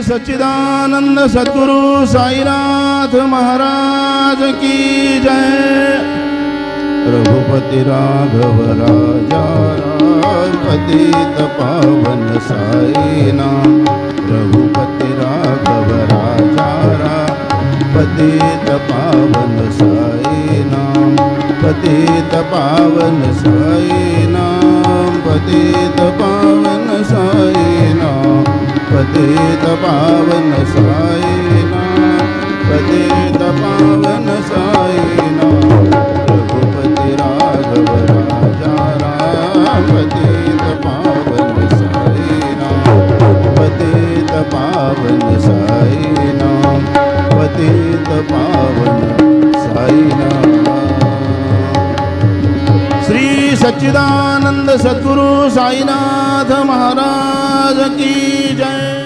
सच्चिदानंद सद्गुरु साईनाथ महाराज की जय। रघुपति राघव राजा राम पतित पावन साई नाम। रघुपति राघव राजा राम पतित पावन साई नाम। पतित पावन साई नाम। पतित पावन साई नाम। पतित पावन साई नाम। पतित पावन साई नाम। रघुपति राघव राजा राम पतित पावन साई नाम। पतित पावन साई नाम। पतित पावन साई नाम। श्री सच्चिदानंद सद्गुरु साईनाथ महाराज की जय।